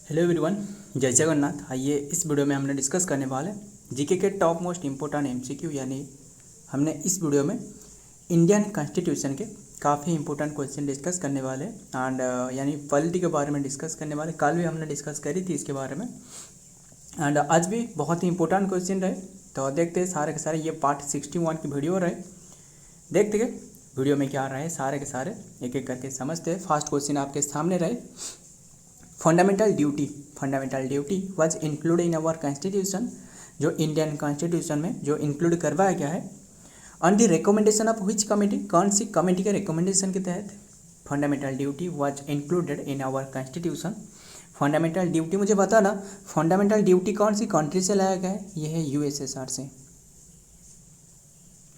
Hello everyone, जय जगन्नाथ। आइए इस वीडियो में हमने डिस्कस करने वाले जीके के टॉप मोस्ट इम्पोर्टेंट एमसीक्यू, यानी हमने इस वीडियो में इंडियन कॉन्स्टिट्यूशन के काफ़ी इंपॉर्टेंट क्वेश्चन डिस्कस करने वाले एंड यानी पॉलिटी के बारे में डिस्कस करने वाले। कल भी हमने डिस्कस करी थी इसके बारे में एंड आज भी बहुत ही इंपॉर्टेंट क्वेश्चन रहे। तो देखते हैं सारे के सारे, ये पार्ट 61 की वीडियो रहे। देखते हैं वीडियो में क्या रहे, सारे के सारे एक एक करके समझते हैं। फर्स्ट क्वेश्चन आपके सामने रहे, fundamental duty was include in our constitution, जो इंडियन कॉन्स्टिट्यूशन में जो इंक्लूड करवाया गया है। On the recommendation of which committee, कौन सी कमेटी के रिकमेंडेशन के तहत fundamental duty was included in our constitution. Fundamental duty मुझे बताना, फंडामेंटल ड्यूटी कौन सी कंट्री से लाया गया है? यह है यूएसएसआर से,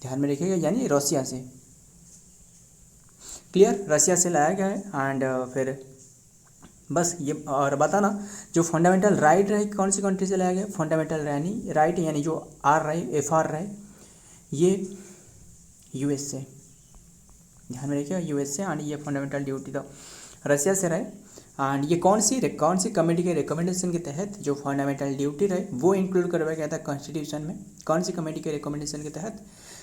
ध्यान में रखिएगा, यानी रशिया से। क्लियर, रशिया से लाया गया है। एंड फिर बस ये और बताना, जो फंडामेंटल राइट रहे कौन सी कंट्री से लाया गया? फंडामेंटल राइट यानी जो आर रहे, FR रहे, ये यूएस से, ध्यान में रखिएगा, यूएस से। एंड ये फंडामेंटल ड्यूटी तो रशिया से रहे। एंड ये कौन सी कमेटी के रिकमेंडेशन के तहत जो फंडामेंटल ड्यूटी रहे वो इंक्लूड करवाया गया था कॉन्स्टिट्यूशन में? कौन सी कमेटी के रिकमेंडेशन के तहत?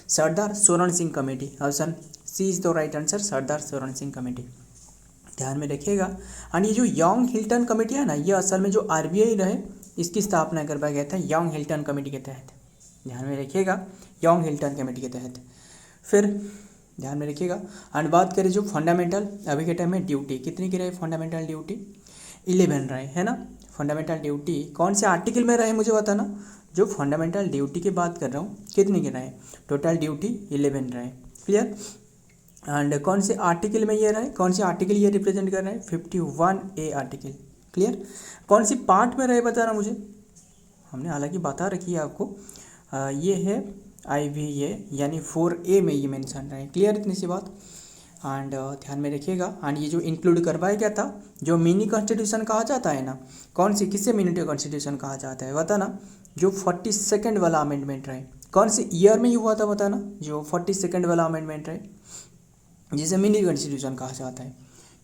Sardar Swaran Singh committee. Option C is the right answer, Sardar Swaran Singh committee, ध्यान में रखिएगा। एंड ये जो यंग हिल्टन कमेटी है ना, ये असल में जो RBI रहे इसकी स्थापना करवाया गया था यंग हिल्टन कमेटी के तहत, ध्यान में रखिएगा, यंग हिल्टन कमेटी के तहत। फिर ध्यान में रखिएगा। एंड बात करें जो फंडामेंटल अभी के टाइम में ड्यूटी कितनी की रहे? फंडामेंटल ड्यूटी 11 रहे, है ना। फंडामेंटल ड्यूटी कौन से आर्टिकल में रहे मुझे बताना। जो फंडामेंटल ड्यूटी की बात कर रहा हूँ कितनी के रहे? टोटल ड्यूटी 11 रहे। क्लियर। एंड कौन से आर्टिकल में ये रहे, कौन से आर्टिकल ये रिप्रेजेंट कर रहे हैं? 51A article. क्लियर। कौन सी पार्ट में रहे बताना मुझे, हमने हालांकि बता रखी है आपको। ये है IVA यानी 4A में ये मेंशन रहे। क्लियर, इतनी सी बात। एंड ध्यान में रखिएगा। एंड ये जो इंक्लूड करवाया गया था, जो मिनी कॉन्स्टिट्यूशन कहा जाता है ना, कौन सी, किससे मिनी कॉन्स्टिट्यूशन कहा जाता है बताना? जो 42nd वाला अमेंडमेंट रहे, कौन से ईयर में ये हुआ था बताना? जो 42nd वाला अमेंडमेंट रहे जिसे मिनी कॉन्स्टिट्यूशन कहा जाता है,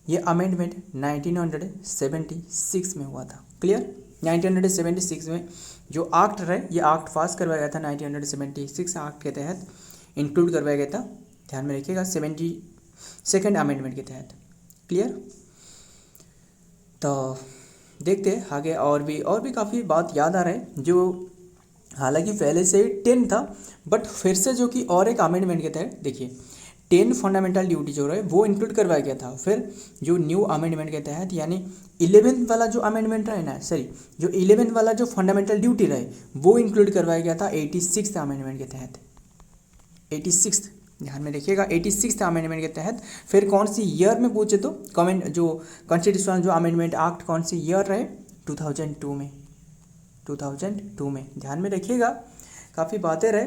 ये अमेंडमेंट 1976 में हुआ था। क्लियर, 1976 में जो एक्ट रहे, ये एक्ट पास करवाया गया था 1976 एक्ट के तहत इंक्लूड करवाया गया था, ध्यान में रखिएगा, 72nd अमेंडमेंट के तहत। क्लियर। तो देखते हैं आगे, और भी काफ़ी बात याद आ रहा है, जो हालांकि पहले से ही 10 था बट फिर से जो कि और एक अमेंडमेंट के तहत, देखिए 10 फंडामेंटल ड्यूटी जो रहे वो इंक्लूड करवाया गया था। फिर जो न्यू अमेंडमेंट के तहत यानी 11th वाला जो अमेंडमेंट रहे ना, सॉरी, जो 11th वाला जो फंडामेंटल ड्यूटी रहे वो इंक्लूड करवाया गया था 86th अमेंडमेंट के तहत। 86th, ध्यान में रखिएगा, 86th अमेंडमेंट के तहत। फिर कौन सी ईयर में पूछे तो कमेंट, जो कॉन्स्टिट्यूशनल जो अमेंडमेंट एक्ट कौन सी ईयर रहे? 2002 में, 2002 में, ध्यान में रखिएगा, काफ़ी बातें रहे।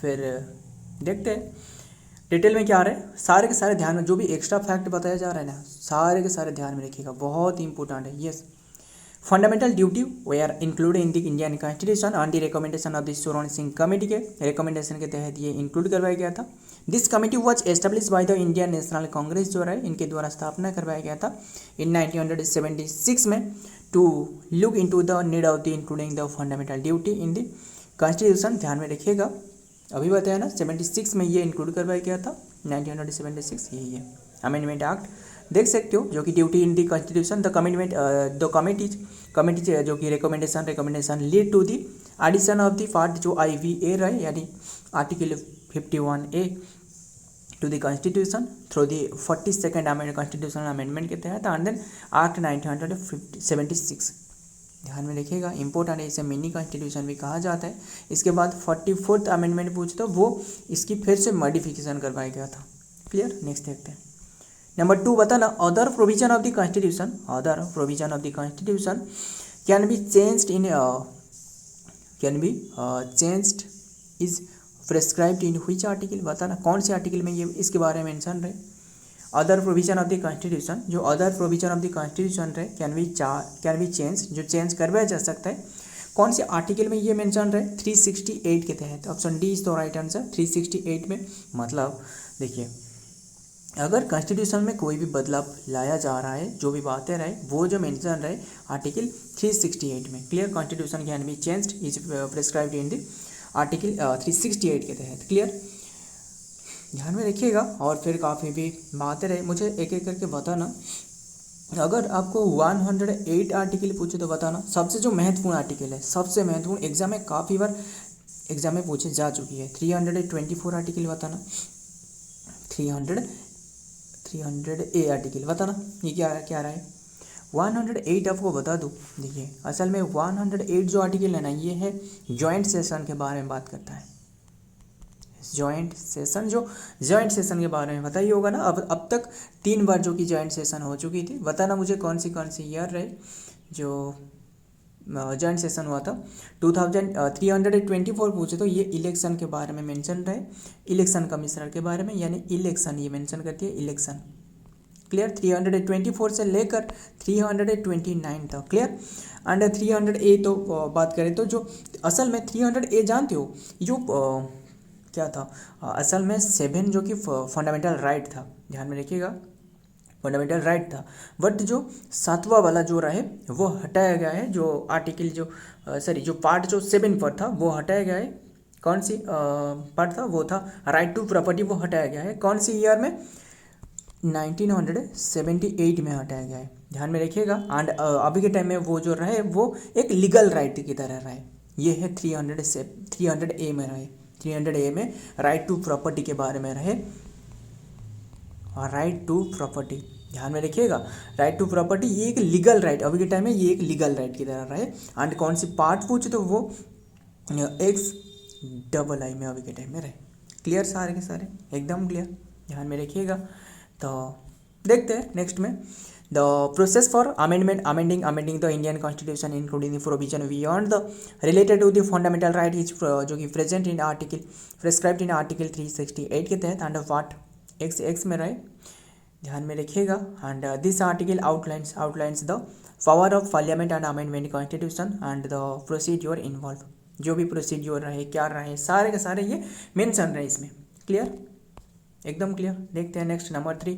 फिर देखते हैं डिटेल में क्या रहे, सारे के सारे ध्यान में, जो भी एक्स्ट्रा फैक्ट बताया जा रहा है ना, सारे के सारे ध्यान में रखिएगा, बहुत ही इंपॉर्टेंट है। Yes, fundamental duty were included in the Indian constitution on the recommendation of the Swaran Singh committee के रिकमेंडेशन के तहत ये इंक्लूड करवाया गया था। This committee was establish by the Indian National Congress, जो है इनके द्वारा स्थापना करवाया गया था इन 1976 में, to look into the need of the including the fundamental duty in the constitution, ध्यान में रखिएगा, अभी बताया ना 76 में ये इंक्लूड करवाया गया था, 1976, यही है अमेंडमेंट एक्ट, देख सकते हो, जो कि duty in the constitution the commitment the committee जो कि recommendation lead to the addition of the part जो IVA रहे, यानी article 51A to the constitution through the 42nd amendment constitutional amendment के तहत, एंड देन एक्ट 1976, ध्यान में रखिएगा, इंपॉर्टेंट है, इसे मिनी कॉन्स्टिट्यूशन भी कहा जाता है। इसके बाद 44th अमेंडमेंट पूछे तो वो इसकी फिर से मॉडिफिकेशन करवाया गया था। क्लियर, नेक्स्ट देखते हैं। नंबर 2 बताना, other provision of the constitution, other provision of the constitution can be changed is prescribed in which article, बताना कौन से आर्टिकल में ये इसके बारे में मेंशन रहे। Other provision of the constitution, जो other provision of the constitution रहे कैन बी चेंज, जो चेंज करवाया जा सकता है, कौन से आर्टिकल में ये मेंशन रहे? 368 के तहत। Option D is the right answer, 368 में। मतलब देखिए अगर कॉन्स्टिट्यूशन में कोई भी बदलाव लाया जा रहा है, जो भी बातें रहे वो जो मेंशन रहे आर्टिकल 368 में, clear, constitution can be changed is prescribed in the article 368 के तहत, क्लियर, ध्यान में रखिएगा। और फिर काफ़ी भी बातें रहे, मुझे एक एक करके बताना। अगर आपको 108 आर्टिकल पूछे तो बताना। सबसे जो महत्वपूर्ण आर्टिकल है, सबसे महत्वपूर्ण, एग्जाम में काफ़ी बार एग्जाम में पूछे जा चुकी है, 324 आर्टिकल बताना, 300 आर्टिकल बताना। ये क्या क्या रहा है, 108 आपको बता दूँ। देखिए असल में 108 जो आर्टिकल है ना, ये है जॉइंट सेशन के बारे में बात करता है। जॉइंट सेशन, जो जॉइंट सेशन के बारे में बताइए होगा ना। अब तक 3 बार जो कि जॉइंट सेशन हो चुकी थी। बताना मुझे कौन सी ईयर रहे जो जॉइंट सेशन हुआ था। 324 पूछे तो ये इलेक्शन के बारे में मेंशन रहे, इलेक्शन कमिश्नर के बारे में, यानी इलेक्शन ये मेंशन करती है, इलेक्शन, क्लियर। 324 से लेकर 329 तक, क्लियर। एंड 300A तो बात करें तो जो असल में 300A जानते हो, जो क्या था असल में 7 जो कि फंडामेंटल राइट था, ध्यान में रखिएगा, फंडामेंटल राइट था। बट जो 7वां वाला जो रहे वो हटाया गया है, जो आर्टिकल जो जो पार्ट जो 7 पर था वो हटाया गया है। कौन सी पार्ट था, वो था राइट टू प्रॉपर्टी, वो हटाया गया है। कौन सी ईयर में, 1978 में हटाया गया है, ध्यान में रखिएगा। एंड अभी के टाइम में वो जो रहे वो एक लीगल राइट की तरह रहे। ये है 300A में रहे, 300A में राइट टू प्रॉपर्टी के बारे में रहे, राइट टू प्रॉपर्टी, ध्यान में रखिएगा। राइट टू प्रॉपर्टी ये एक लीगल राइट, अभी के टाइम में ये एक लीगल राइट की तरह रहे। एंड कौन सी पार्ट पूछे तो वो XII में अभी के टाइम में रहे, क्लियर, सारे के सारे एकदम क्लियर, ध्यान में रखिएगा। तो देखते हैं नेक्स्ट में, the process for amending the Indian constitution including the provision beyond the related to the fundamental right is जो कि present in article prescribed in article 368 के तहत अंडर पार्ट X में रहे, ध्यान में रखिएगा। And this article outlines the power of parliament and amendment constitution and the procedure involve, जो भी प्रोसीड्योर रहे, क्या रहे, सारे के सारे ये मेंशन रहे इसमें, क्लियर, एकदम क्लियर। देखते हैं next number 3,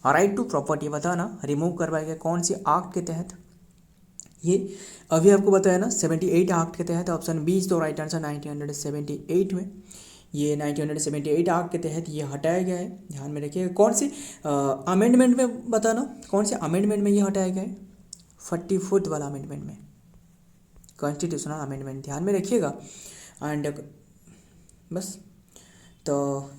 right to property बताना रिमूव करवाया गया कौन सी एक्ट के तहत, ये अभी आपको बताया ना 78 एक्ट के तहत। ऑप्शन बी तो राइट आंसर 1978 में, ये 1978 एक्ट के तहत ये हटाया गया है, ध्यान में रखिएगा। कौन सी अमेंडमेंट में बताना, कौन से अमेंडमेंट में ये हटाया गया है, 44 वाला अमेंडमेंट में, कॉन्स्टिट्यूशनल अमेंडमेंट, ध्यान में रखिएगा। एंड बस तो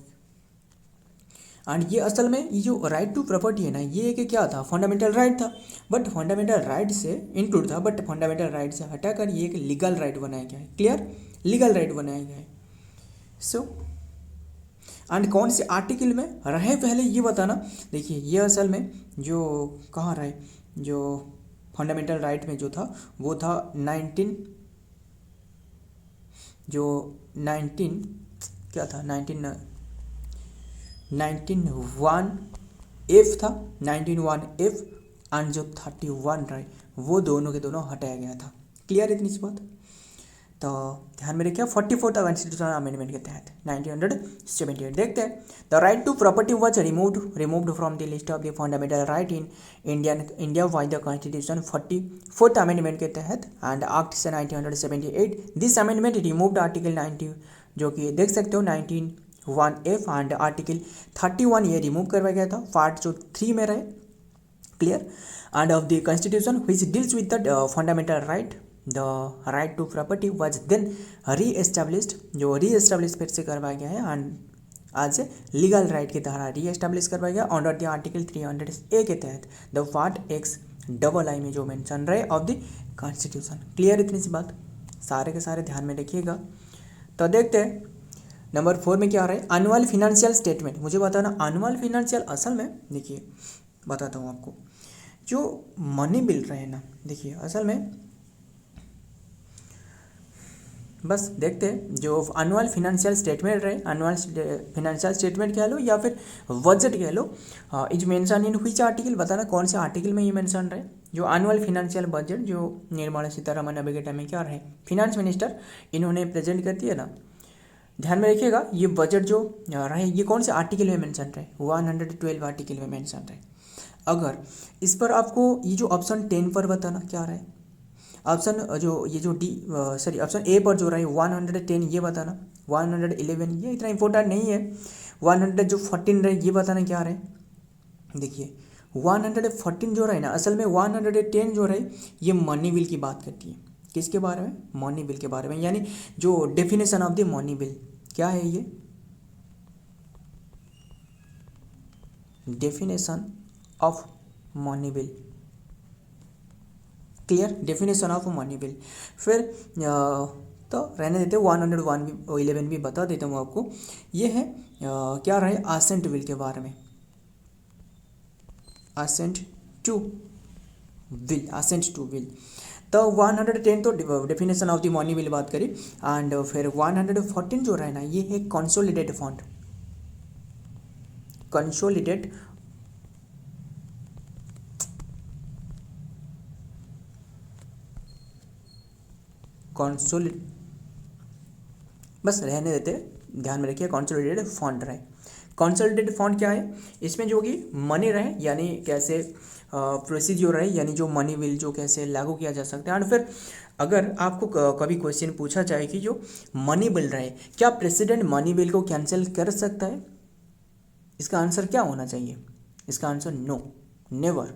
एंड ये असल में ये जो राइट टू प्रॉपर्टी है ना, ये एक क्या था, फंडामेंटल राइट था, बट फंडामेंटल राइट से इंक्लूड था, बट फंडामेंटल राइट से हटाकर ये एक लीगल राइट बनाया गया है, क्लियर, लीगल राइट बनाया गया है। सो एंड कौन से आर्टिकल में रहे पहले ये बताना। देखिए ये असल में जो कहाँ रहे, जो फंडामेंटल राइट में जो था वो था 19 क्या था, 19(1)(f) था, 19(1)(f) एंड जो 31 रहे वो दोनों के दोनों हटाया गया था, क्लियर इतनी सी बात। तो ध्यान में रखिए 44 कॉन्स्टिट्यूशनल अमेंडमेंट के तहत 1978। देखते हैं, the right to property was removed from the list of the fundamental right in India by the constitution 44th amendment के तहत एंड एक्ट से 1978। दिस अमेंडमेंट रिमूव्ड आर्टिकल 90 जो कि देख सकते हो 19(1)(f) एंड आर्टिकल 31 ये रिमूव करवाया गया था, पार्ट जो 3 में रहे, clear, and of the constitution which deals with the fundamental right, the right to property was then reestablished, जो री एस्टेब्लिश फिर से करवाया गया है एंड आज से लीगल राइट की तरह री एस्टेब्लिश करवाया गया अंडर द आर्टिकल 300A के तहत, द पार्ट XII में जो मेंशन रहे ऑफ द कॉन्स्टिट्यूशन, क्लियर इतनी सी बात, सारे के सारे ध्यान में रखिएगा। तो देखते हैं नंबर 4 में क्या आ रहा है, एनुअल फिनेंशियल स्टेटमेंट। मुझे बताना एनुअल फिनेंशियल, असल में देखिए बताता हूँ आपको, जो मनी बिल रहे ना, देखिए असल में बस देखते हैं जो एनुअल फिनेंशियल स्टेटमेंट रहे, एनुअल फिनेंशियल स्टेटमेंट कह लो या फिर बजट कह लो, is mention in which article, बताना कौन से आर्टिकल में ये मेंशन रहे। जो एनुअल फिनेंशियल बजट जो निर्मला सीतारमण अभी के टाइम में क्या रहे, फिनेंस मिनिस्टर, इन्होंने प्रेजेंट करती है ना, ध्यान में रखिएगा ये बजट जो रहे ये कौन से आर्टिकल में मेंशन रहे, 112 आर्टिकल में मेंशन रहे। अगर इस पर आपको ये जो ऑप्शन 10 पर बताना क्या रहे, ऑप्शन जो ये जो ऑप्शन ए पर जो रहे 110 ये बताना, 111 ये इतना इंपॉर्टेंट नहीं है, 114 रहे ये बताना क्या रहे। देखिए 114 जो रहे ना असल में 110 जो रहे ये मनी बिल की बात करती है। किसके बारे में, मनी बिल के बारे में, यानी जो definition of the money bill क्या है, ये definition of money bill, clear, definition of money bill. फिर तो रहने देते 111 भी बता देता हूँ आपको। ये है क्या रहे, असेंट बिल के बारे में, assent to bill, assent to bill. तो 110 तो definition of the money bill बात करी, एंड फिर 114 जो रहे ना ये है कंसोलिडेट फंड, कंसोलिडेट कंसोलिड बस रहने देते, ध्यान में रखिए कंसोलिडेटेड फंड रहे। कंसोलिडेटेड फंड क्या है, इसमें जो कि मनी रहे यानी कैसे प्रोसीजर रहे, यानी जो मनी बिल जो कैसे लागू किया जा सकता है। एंड फिर अगर आपको कभी क्वेश्चन पूछा जाए कि जो मनी बिल रहे क्या प्रेसिडेंट मनी बिल को कैंसिल कर सकता है, इसका आंसर क्या होना चाहिए, इसका आंसर नो, नेवर,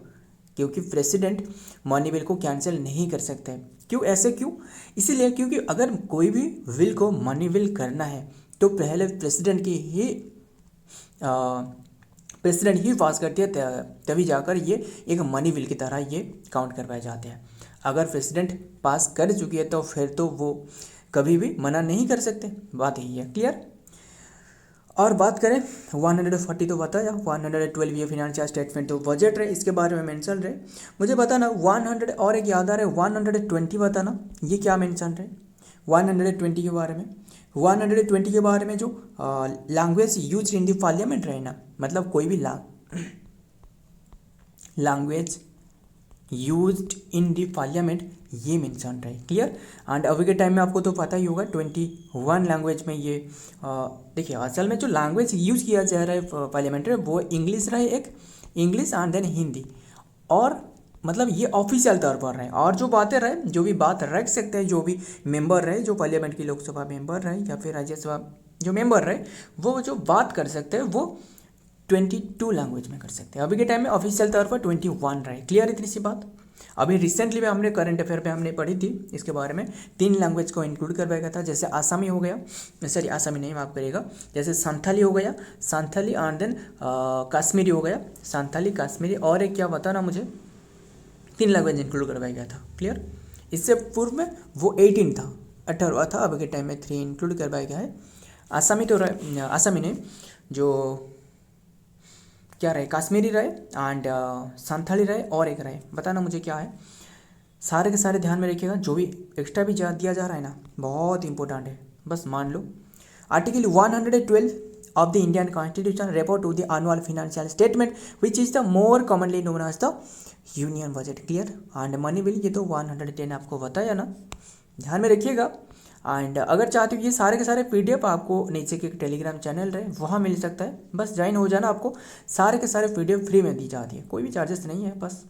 क्योंकि प्रेसिडेंट मनी बिल को कैंसिल नहीं कर सकता है। क्यों, ऐसे क्यों, इसीलिए क्योंकि अगर कोई भी बिल को मनी बिल करना है तो पहले प्रेसिडेंट ही पास करती है, तभी जाकर ये एक मनी बिल की तरह ये काउंट करवाए जाते हैं। अगर प्रेसिडेंट पास कर चुकी है तो फिर तो वो कभी भी मना नहीं कर सकते, बात यही है, क्लियर। और बात करें 140 तो बताया, 112 ये फिनेंशियल स्टेटमेंट तो बजट रहे, इसके बारे में मेंशन रहे। मुझे बताना 100 और एक याद आ रहा है 120 बताना, ये क्या मेंशन रहे 120 के बारे में। 120 के बारे में जो language use in the parliament रहे ना, मतलब कोई भी language used in the parliament ये मेंशन रहे, क्लियर। एंड अभी के टाइम में आपको तो पता ही होगा 21 लैंग्वेज में ये देखिए असल में जो लैंग्वेज यूज किया जा रहा है पार्लियामेंट में वो इंग्लिश रहे, एक इंग्लिश एंड देन हिंदी, और मतलब ये ऑफिशियल तौर पर रहे। और जो बातें रहे, जो भी बात रख सकते हैं, जो भी मेंबर रहे, जो पार्लियामेंट की लोकसभा मेंबर रहे या फिर राज्यसभा जो मेंबर रहे, वो जो बात कर सकते हैं वो 22 लैंग्वेज में कर सकते हैं। अभी के टाइम में ऑफिशियल तौर पर 21 रहे, क्लियर इतनी सी बात। अभी रिसेंटली में हमने करंट अफेयर पे हमने पढ़ी थी इसके बारे में, 3 लैंग्वेज को इंक्लूड करवाया गया था, जैसे आसामी हो गया, सॉरी आसामी नहीं माफ करिएगा, जैसे संथाली हो गया, संथाली एंड देन कश्मीरी हो गया, संथाली कश्मीरी, और एक क्या बताना मुझे, 3 लैंग्वेज इंक्लूड करवाया गया था, क्लियर। इससे पूर्व में वो 18 था, 18 था, अभी के टाइम में 3 इंक्लूड करवाया गया है। आसामी तो आसामी ने जो क्या रहे, कश्मीरी रहे एंड संथाली रहे, और एक रहे, बताना मुझे क्या है। सारे के सारे ध्यान में रखिएगा, जो भी एक्स्ट्रा भी दिया जा रहा है ना बहुत इंपॉर्टेंट है, बस मान लो। Article 112 of the Indian constitution refer to the annual financial statement which is the more commonly known as the union budget, clear. And money bill ये तो 110 आपको बताया ना, ध्यान में रखिएगा। एंड अगर चाहते हो ये सारे के सारे पीडीएफ आपको नीचे के टेलीग्राम चैनल रहे वहाँ मिल सकता है, बस ज्वाइन हो जाना, आपको सारे के सारे पीडीएफ फ्री में दी जाती है, कोई भी चार्जेस नहीं है, बस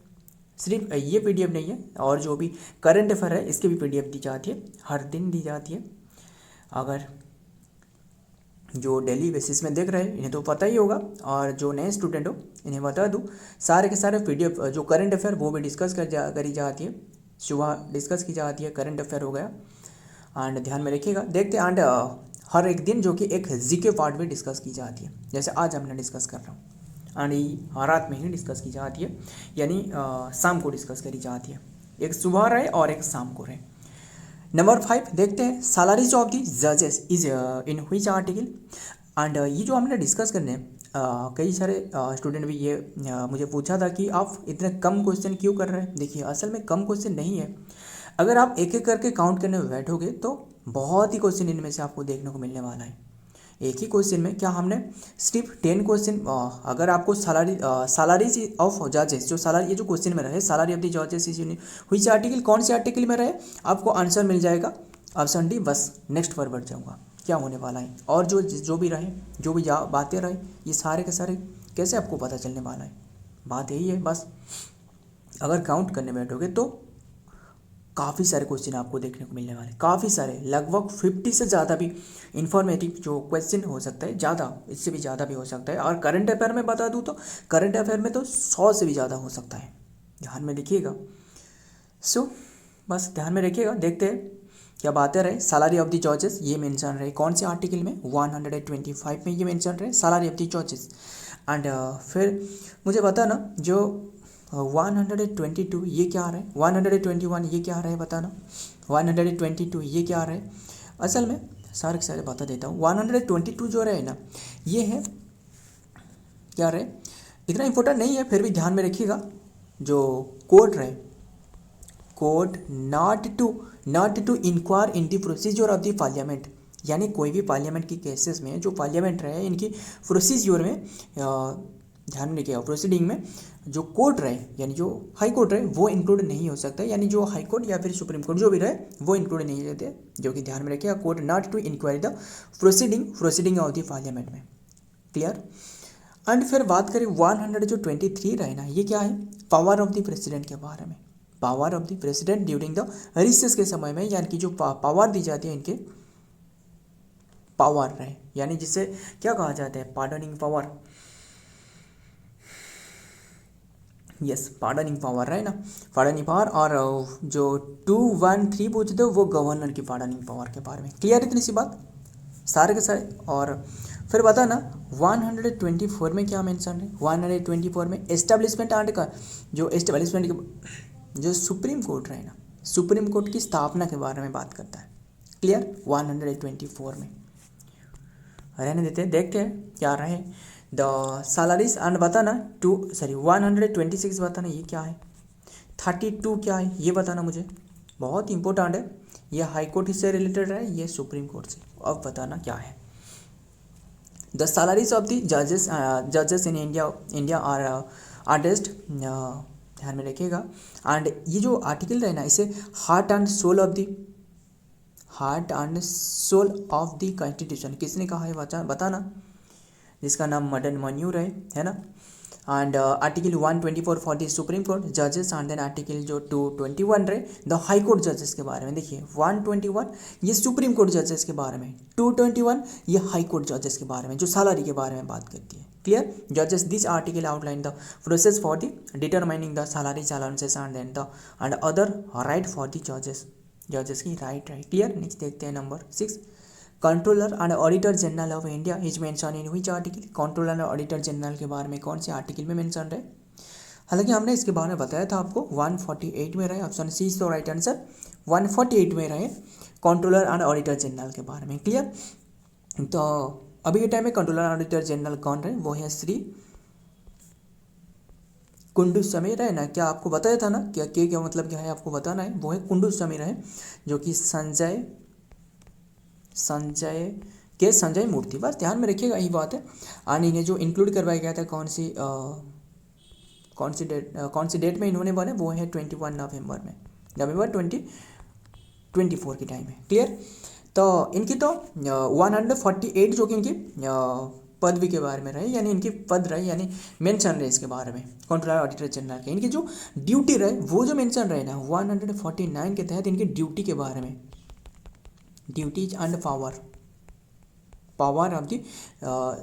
सिर्फ ये पीडीएफ नहीं है, और जो भी करंट अफेयर है इसकी भी पीडीएफ दी जाती है, हर दिन दी जाती है। अगर जो डेली बेसिस में देख रहे हैं इन्हें तो पता ही होगा, और जो नए स्टूडेंट हो इन्हें बता दूँ, सारे के सारे पीडीएफ जो करंट अफेयर वो भी डिस्कस करी जाती है, सुबह डिस्कस की जाती है, करंट अफेयर हो गया। एंड ध्यान में रखिएगा, देखते एंड हर एक दिन जो कि एक जीके पार्ट भी डिस्कस की जाती है, जैसे आज हमने डिस्कस कर रहा हूँ, एंड रात में ही डिस्कस की जाती है, यानी शाम को डिस्कस करी जाती है, एक सुबह रहे और एक शाम को रहे। नंबर 5 देखते हैं, सैलरीज ऑफ द जजेस is in which article. And ये जो हमने डिस्कस करने कई सारे स्टूडेंट भी ये मुझे पूछा था कि आप इतने कम क्वेश्चन क्यों कर रहे हैं। देखिए असल में कम क्वेश्चन नहीं है, अगर आप एक एक करके काउंट करने में बैठोगे तो बहुत ही क्वेश्चन इनमें से आपको देखने को मिलने वाला है। एक ही क्वेश्चन में क्या हमने सिर्फ 10 क्वेश्चन, अगर आपको सैलरीज ऑफ जजेस जो सैलरी ये जो क्वेश्चन में रहे, सैलरी ऑफ द जजेस इज इन व्हिच आर्टिकल, कौन से आर्टिकल में रहे, आपको आंसर मिल जाएगा ऑप्शन डी, बस नेक्स्ट पर बढ़ जाऊँगा। क्या होने वाला है, और जो जो भी रहे, जो भी बातें रहे, ये सारे के सारे कैसे आपको पता चलने वाला है। बात यही है बस, अगर काउंट करने बैठोगे तो काफ़ी सारे क्वेश्चन आपको देखने को मिलने वाले, काफ़ी सारे, लगभग 50 से ज़्यादा भी इंफॉर्मेटिव जो क्वेश्चन हो सकता है, ज़्यादा, इससे भी ज़्यादा भी हो सकता है। और करंट अफेयर में बता दूँ तो करंट अफेयर में तो 100 से भी ज़्यादा हो सकता है, ध्यान में रखिएगा। सो बस ध्यान में रखिएगा। देखते हैं क्या बातें रहे। सैलरी ऑफ द जजेस ये मेंशन रहे कौन से आर्टिकल में, 125 में ये मेंशन रहे सैलरी ऑफ द जजेस। एंड फिर मुझे बताना जो 122 ये क्या आ रहा है, 121 ये क्या आ रहा है बताना, 122 ये क्या आ रहा है। असल में सारे के सारे बता देता हूँ। 122 जो रहे ना, ये है क्या रहे, इतना इंपॉर्टेंट नहीं है, फिर भी ध्यान में रखिएगा। जो कोर्ट रहे, court not to inquire in the procedure of the parliament, यानी कोई भी पार्लियामेंट की केसेस में जो पार्लियामेंट रहे इनकी प्रोसीजर में ध्यान में रखिएगा, प्रोसीडिंग में जो कोर्ट रहे यानी जो हाई कोर्ट रहे वो इंक्लूड नहीं हो सकता, यानी जो हाई कोर्ट या फिर सुप्रीम कोर्ट जो भी रहे वो इंक्लूड नहीं रहते, जो कि ध्यान में रखिएगा। Court not to inquire the proceeding of the parliament में, क्लियर। एंड फिर बात करें 123 रहे ना, ये क्या है, पावर ऑफ द प्रेसिडेंट के बारे में। Power of the president during the recess के समय में, यानी कि जो पावर दी जाती है इनके, पावर रहे यानी जिसे क्या कहा जाता है, pardoning power, yes pardoning power रहे ना, पार्डनिंग पावर। और जो 213 पूछते हो वो गवर्नर की पार्डनिंग पावर के बारे में, क्लियर इतनी सी बात सारे के सारे। और फिर बता ना 124 में क्या मेंशन है, 124 में एस्टेब्लिशमेंट एंड का जो एस्टेब्लिशमेंट के जो सुप्रीम कोर्ट रहे ना, सुप्रीम कोर्ट की स्थापना के बारे में बात करता है, क्लियर। 124 में रहने देते हैं, देखते हैं क्या रहे द सैलरीज। एंड बताना 126 बताना ये क्या है, 32 क्या है ये बताना मुझे, बहुत इंपॉर्टेंट है ये, हाई कोर्ट से रिलेटेड है, ये सुप्रीम कोर्ट से। अब बताना क्या है, द सैलरीज ऑफ द जजेस इन इंडिया आर अड्रेस्ड, ध्यान में रखिएगा। एंड ये जो आर्टिकल रहे ना, इसे heart and soul of the constitution किसने कहा है बताना, जिसका नाम मदन मन्यूर है ना। And article 124 for the supreme court जजेस। एंड देन आर्टिकल जो 221 रहे द हाई कोर्ट जजेस के बारे में। देखिए 121 ये सुप्रीम कोर्ट जजेस के बारे में, 221 ये हाई कोर्ट जजेस के बारे में, जो सैलरी के बारे में बात करती है, क्लियर। जजेस this article outline the process for the determining the salaries allowances and then the end other right for the जजेस की राइट, क्लियर। नेक्स्ट देखते हैं number 6, controller and auditor general of India is mention in which article. Controller and auditor general के बारे में कौन से article में मेंशन रहे, हालांकि हमने इसके बारे में बताया था आपको, 148 में रहे, ऑप्शन सी तो राइट आंसर 148 में रहे कंट्रोलर एंड ऑडिटर जनरल के बारे में, क्लियर। तो अभी के टाइम में कंट्रोलर एंड ऑडिटर जनरल कौन रहे, वो है श्री कुंडुस्वामी रहे ना, क्या आपको बताया था ना, क्या मतलब क्या है आपको बताना है, वो है कुंडुस्वामी रहे, जो कि संजय मूर्ति, बस ध्यान में रखिएगा यही बात है। और इन्हें जो इंक्लूड करवाया गया था कौन सी डेट में इन्होंने बने, वो है 21 नवंबर 2024 की टाइम है, क्लियर। तो इनकी तो 148 जो कि इनकी पदवी के बारे में रहे, यानी इनकी पद रहे, यानी मेंशन रहे इसके बारे में कंट्रोलर ऑडिटर जनरल के। इनकी जो ड्यूटी रहे वो जो मेंशन रहे ना 149 के तहत इनकी ड्यूटी के बारे में, duties and power of the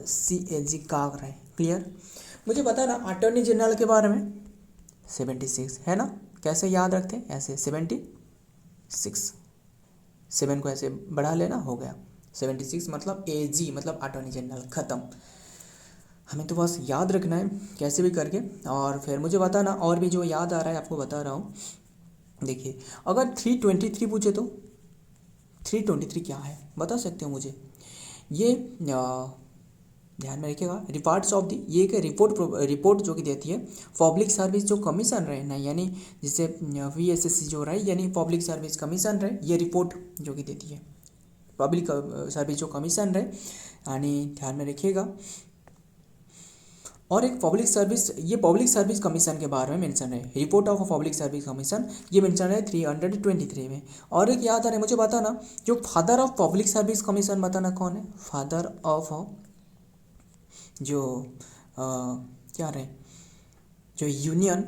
CAG का रहे, क्लियर। मुझे पता ना अटॉर्नी जनरल के बारे में 76 है ना, कैसे याद रखते हैं ऐसे 76, 7 को ऐसे बढ़ा लेना हो गया 76, मतलब AG मतलब अटॉर्नी जनरल, ख़त्म। हमें तो बस याद रखना है कैसे भी करके। और फिर मुझे बताना और भी जो याद आ रहा है आपको बता रहा हूँ। देखिए अगर 323 पूछे तो 323 क्या है बता सकते हो मुझे, ये ध्यान में रखिएगा, रिपोर्ट्स ऑफ दी, ये एक रिपोर्ट जो कि देती है पब्लिक सर्विस जो कमीशन रहे ना, यानी जिससे VSSC जो रहे यानी पब्लिक सर्विस कमीशन रहे, ये रिपोर्ट जो कि देती है पब्लिक सर्विस जो कमीशन रहे, यानी ध्यान में रखिएगा। और एक पब्लिक सर्विस, ये पब्लिक सर्विस कमीशन के बारे में मेंशन है, report of public service commission, ये मेंशन है 323 में। और एक याद आ रहा है मुझे बताना, जो father of public service commission बताना कौन है, फादर ऑफ जो क्या रहे, जो यूनियन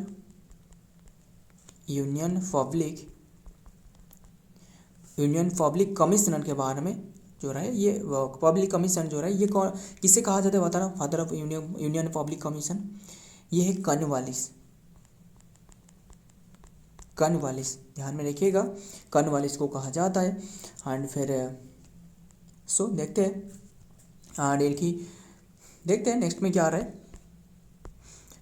पब्लिक कमिश्नर के बारे में जो रहा है, ये पब्लिक कमीशन जो रहा है, ये कौन किसे कहा जाता है बताना, father of union public commission, ये है कॉर्नवालिस, ध्यान में रखिएगा, कॉर्नवालिस को कहा जाता है। एंड फिर सो देखते हैं एंड इनकी देखते हैं नेक्स्ट में क्या आ रहा है,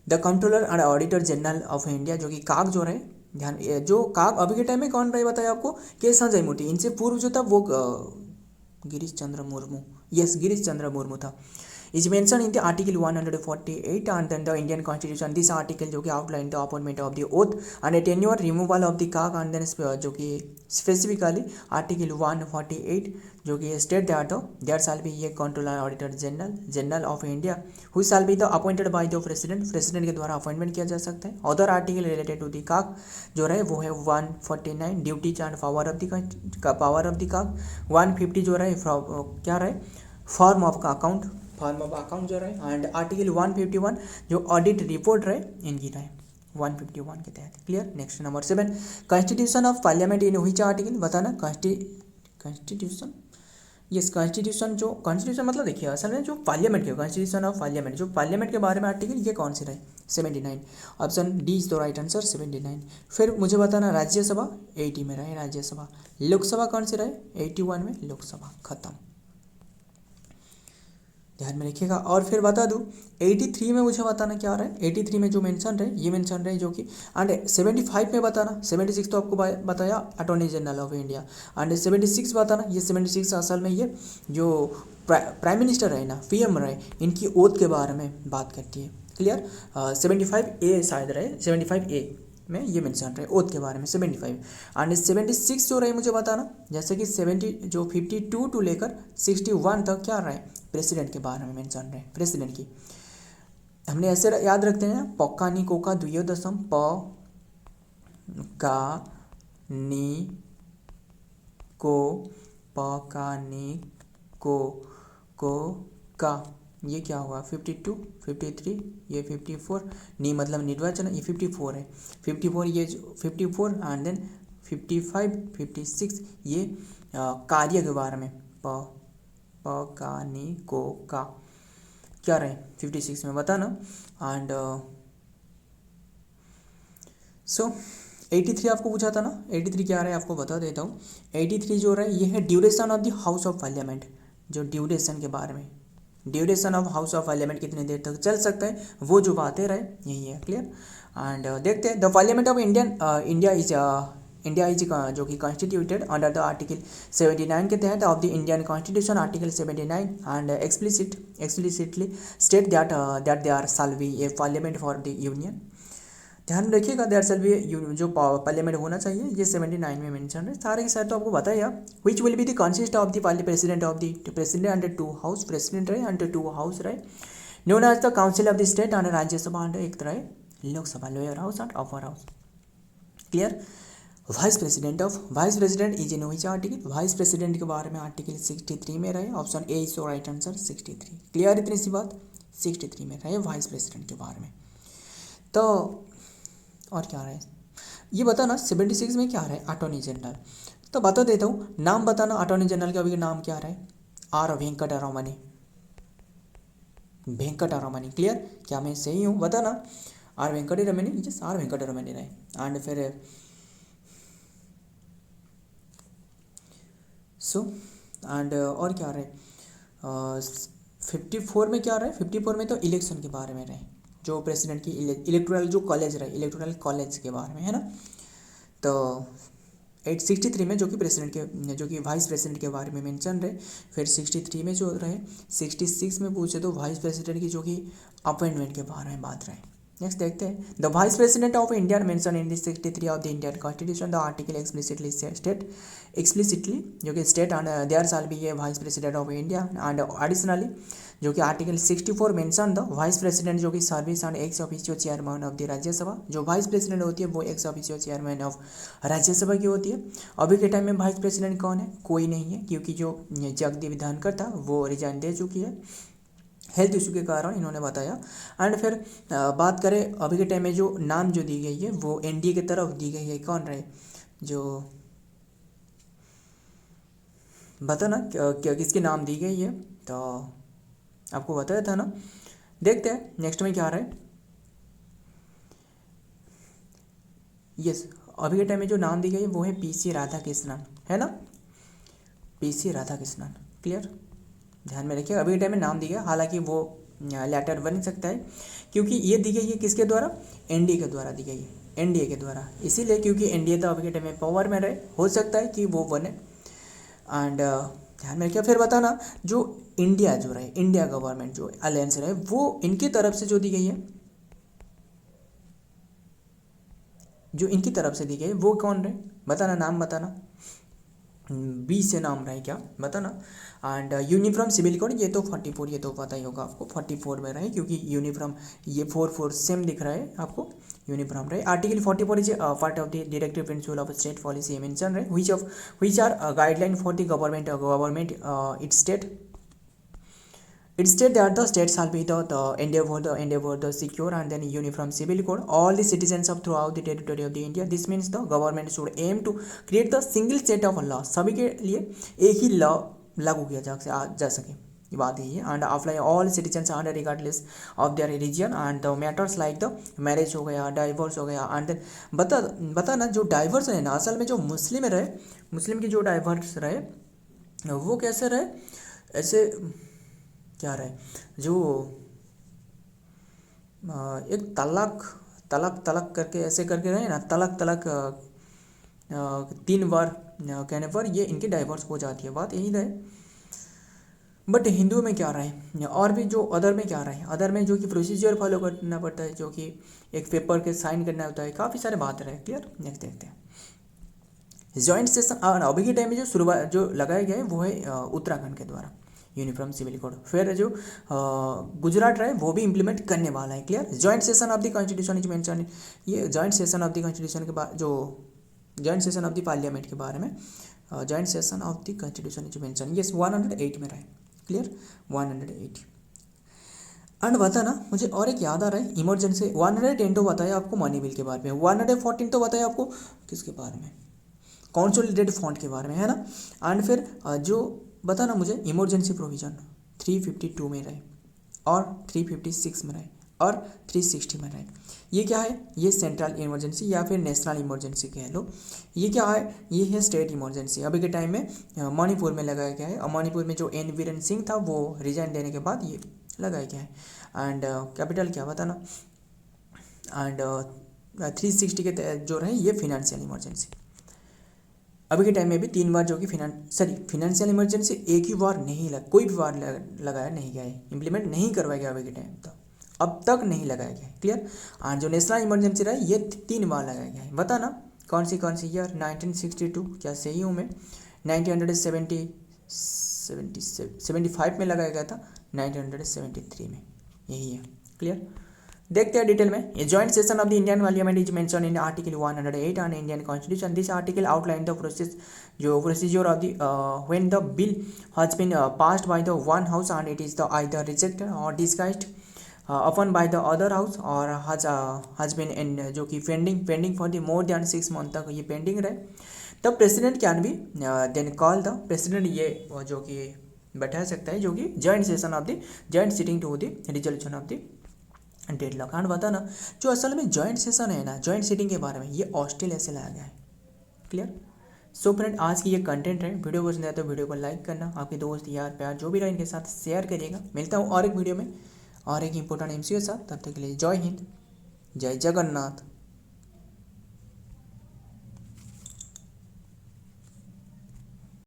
the controller and auditor general of India, जो कि काग जो रहे, ध्यान, जो काग अभी के टाइम में कौन रहे बताया आपको, के संजय मुटी, इनसे पूर्व जो था वो गिरीश चंद्र मुर्मू था। Is mention in the article 148 and then the Indian constitution, this article जो कि outline the appointment of the oath and tenure removal of the CAG and then जो कि स्पेसिफिकली आर्टिकल 148 जो कि state that there shall be ये controller auditor general of India who shall be the appointed by the president के द्वारा appointment किया जा सकता है। Other article related to the काग जो रहे वो है 149 duties and power of the काग, 150 जो रहे क्या रहे फॉर्म ऑफ अकाउंट जो रहे, एंड आर्टिकल 151 जो ऑडिट रिपोर्ट रहे इनकी रहे 151 के तहत। Clear. Next number 7, constitution of parliament in which article बताना, कॉन्स्टिट्यूशन यस कॉन्स्टिट्यूशन मतलब देखिए असल में जो पार्लियामेंट के कॉन्स्टिट्यूशन ऑफ पार्लियामेंट, जो पार्लियामेंट के बारे में आर्टिकल ये कौन से रहे 79, option D is the right answer 79। फिर मुझे बताना राज्यसभा 80 में रहे राज्यसभा, लोकसभा कौन से रहे 81 में लोकसभा, खत्म, ध्यान में रखिएगा। और फिर बता दूं 83 में मुझे बताना क्या रहा है, 83 में जो मेंशन रहे ये मेंशन रहे जो कि, एंड 75 में बताना, 76 तो आपको बताया attorney general of India, and 76 बताना, ये 76 असल में ये जो प्राइम मिनिस्टर रहे ना पीएम रहे इनकी ओथ के बारे में बात करती है। क्लियर। 75A शायद रहे, 75A में ये मेंशन रहे ओथ के बारे में 75, एंड 76 जो रहे मुझे बताना, जैसे कि 52 टू लेकर 61 तक क्या रहे प्रेसिडेंट के बारे में मेंशन रहे, प्रेसिडेंट की हमने ऐसे याद रखते हैं पक्का नी को का द्वियो दशम प का नी को प का नी को का, ये क्या हुआ 52 53 ये 54, नी मतलब निर्वाचन, ये 54 है 54, ये 54 एंड देन 55 56 ये कार्य के बारे में प का नी को का क्या रहे 56 में बताना। एंड सो 83 आपको पूछा था ना, 83 क्या रहे आपको बता देता हूँ। 83 जो रहे ये है duration of the house of parliament, जो ड्यूरेशन के बारे में, duration of house of parliament कितनी देर तक चल सकता है वो जो बातें रहे यही है। क्लियर। एंड देखते हैं the parliament of India is जो कि कॉन्स्टिट्यूटेड अंडर द आर्टिकल 79 के तहत of the Indian constitution article 79 and explicitly state that there shall be a parliament for the union, ध्यान में रखिएगा देयर शैल बी जो पार्लियामेंट होना चाहिए ये 79 में मेंशन है। सारे के सारे तो आपको बताया which will be the consist of the president of the president under 2 house, president रहे अंडर 2 हाउस रहे, known as the council of the state and Rajya Sabha under एक रहे Lok Sabha lower house and upper house. Clear. Vice president is in which article, vice president के बारे में article 63 में रहे, option A is right answer 63। Clear इतनी सी बात, 63 में रहे वाइस प्रेसिडेंट के बारे में। तो और क्या रहे ये बताना, 76 में क्या रहे अटॉर्नी जनरल, तो बता देता हूँ नाम बताना अटॉर्नी जनरल का अभी नाम क्या रहे आर वेंकटरमणी। क्लियर, क्या मैं सही हूँ बताना, R Venkataramani, just R Venkataramani रहे। एंड फिर एंड और क्या रहे 54 में क्या रहे, 54 में तो इलेक्शन के बारे में रहे, जो प्रेसिडेंट की इलेक्टोरल जो कॉलेज रहे, इलेक्टोरल कॉलेज के बारे में है ना। तो 63 में जो कि प्रेसिडेंट के जो कि वाइस प्रेसिडेंट के बारे में मेंशन रहे। फिर 63 में जो रहे 66 में पूछे तो वाइस प्रेसिडेंट की जो कि अपॉइंटमेंट के बारे में बात रहे, नेक्स्ट देखते हैं, the vice president of India mention in the 63 of the Indian constitution the article explicitly state explicitly जो कि state and there shall be a vice president of India and additionally जो कि article 64 mention the vice president जो कि service and ex officio chairman of the Rajya Sabha. जो vice president होती है वो ex officio chairman of Rajya Sabha की होती है। अभी के टाइम में वाइस प्रेसिडेंट कौन है? कोई नहीं है, क्योंकि जो जगदीप धनखड़ था वो रिजाइन दे चुकी है हेल्थ इशू के कारण, इन्होंने बताया। एंड फिर बात करें अभी के टाइम में जो नाम जो दी गई है वो एनडीए की तरफ दी गई है। कौन रहे? जो बता ना क्या किसके नाम दी गई है, तो आपको बताया था ना। देखते हैं नेक्स्ट में क्या आ रहा है। यस, अभी के टाइम में जो नाम दी गई है वो है पीसी राधाकृष्णन, है ना, पीसी राधाकृष्णन। क्लियर, ध्यान में रखिए अभी के टाइम में नाम दी गया, हालांकि वो लेटर बन सकता है क्योंकि ये दी गई है किसके द्वारा? एनडीए के द्वारा दी गई है, एनडीए के द्वारा। इसीलिए क्योंकि एनडीए तो अभी के टाइम में पावर में रहे, हो सकता है कि वो बने। एंड ध्यान में रखिए। फिर बताना जो इंडिया जो रहे, इंडिया गवर्नमेंट जो अलायंस रहे वो इनकी तरफ से जो दी गई है, जो इनकी तरफ से दी गई है वो कौन रहे? बताना, नाम बताना। बी से नाम रहे क्या? बताना। एंड यूनिफॉर्म सिविल कोड ये तो 44, ये तो पता ही होगा आपको, 44 में रहे क्योंकि यूनिफॉर्म ये 44 सेम दिख रहा है आपको, यूनिफॉर्म रहे। Article 44 is part of the directive principle of state policy mention रहे which are guideline for the government it state that the state shall be the endeavor the secure and then uniform civil code all the citizens of throughout the territory of the India. This means the government should aim to create the single set of law, सभी के लिए एक ही law लागू किया जा सके, ये बात यही है। And apply all citizens under regardless of their religion and the matters like the marriage हो गया, डाइवोर्स हो गया। एंड देन बताना जो डाइवर्स है ना, असल में जो मुस्लिम रहे, मुस्लिम की जो डाइवर्स रहे वो कैसे रहे? ऐसे क्या रहे, जो एक तलाक तलाक तलाक करके ऐसे करके रहे ना, तलाक तलाक 3 बार कहने पर ये इनकी डाइवोर्स हो जाती है, बात यही रहे। बट हिंदू में क्या रहे और भी जो अदर में क्या रहे, अदर में जो कि प्रोसीजर फॉलो करना पड़ता है, जो कि एक पेपर के साइन करना होता है, काफ़ी सारे बात रहे। क्लियर, नेक्स्ट देखते हैं जॉइंट सेशन। अभी के टाइम में जो शुरुआत जो लगाया गया है वो है उत्तराखंड के द्वारा यूनिफॉर्म सिविल कोड। फिर जो गुजरात रहे वो भी इम्प्लीमेंट करने वाला है। Clear, joint session of the constitution is mention, ये joint session of the constitution के बाद जो joint session of the parliament के बारे में, joint session of the constitution is mention, ये 108 में रहे। क्लियर, 108। एंड बताना मुझे और एक याद आ रहा है इमरजेंसी, 110 तो बताया आपको मनी बिल के बारे में, 114 तो बताया आपको किसके बारे में? कॉन्सोलिडेटेड फंड के बारे में, है ना। एंड फिर जो बताना मुझे इमरजेंसी प्रोविज़न 352 में रहे और 356 में रहे और 360 में रहे। ये क्या है? ये सेंट्रल इमरजेंसी या फिर नेशनल इमरजेंसी कह लो। ये क्या है? ये है स्टेट इमरजेंसी। अभी के टाइम में मणिपुर में लगाया गया है और मणिपुर में जो एन बीरेन सिंह था वो रिजाइन देने के बाद ये लगाया गया है। एंड कैपिटल क्या बताना। एंड 360 के जो रहे ये फिनेंशियल इमरजेंसी। अभी के टाइम में भी 3 बार जो कि फिनेंशियल इमरजेंसी एक ही बार नहीं कोई भी बार लगाया नहीं गया है, इम्प्लीमेंट नहीं करवाया गया अभी के टाइम तक, अब तक नहीं लगाया गया है। क्लियर, और जो नेशनल इमरजेंसी रहा है ये 3 बार लगाया गया है। बताना कौन सी ईयर? 1962, क्या सही हूँ मैं? 1975 में लगाया गया था, 1973 में, यही है। क्लियर, देखते हैं डिटेल में। A joint session of the Indian parliament is mention in article 108 on Indian constitution. This article outline the procedure of the when the bill has been passed by the one house and it is the either rejected or disguised upon by the other house or has been in जो कि pending for the more than 6 month तक ये pending रहे। The president can B then call the president, ये जो कि बैठा सकता है जो कि joint session of the joint sitting to the resolution of the deadlock. And बताना जो असल में जॉइंट सेशन है ना, जॉइंट सिटिंग के बारे में, ये ऑस्ट्रेलिया से लाया गया है। क्लियर, सो फ्रेंड आज की ये कंटेंट है। वीडियो पसंद आया तो वीडियो को लाइक करना, आपके दोस्त यार प्यार जो भी रहे इनके साथ शेयर करिएगा। मिलता हूँ और एक वीडियो में और एक इंपॉर्टेंट एमसीक्यू के साथ, तब तक के लिए जय हिंद, जय जगन्नाथ।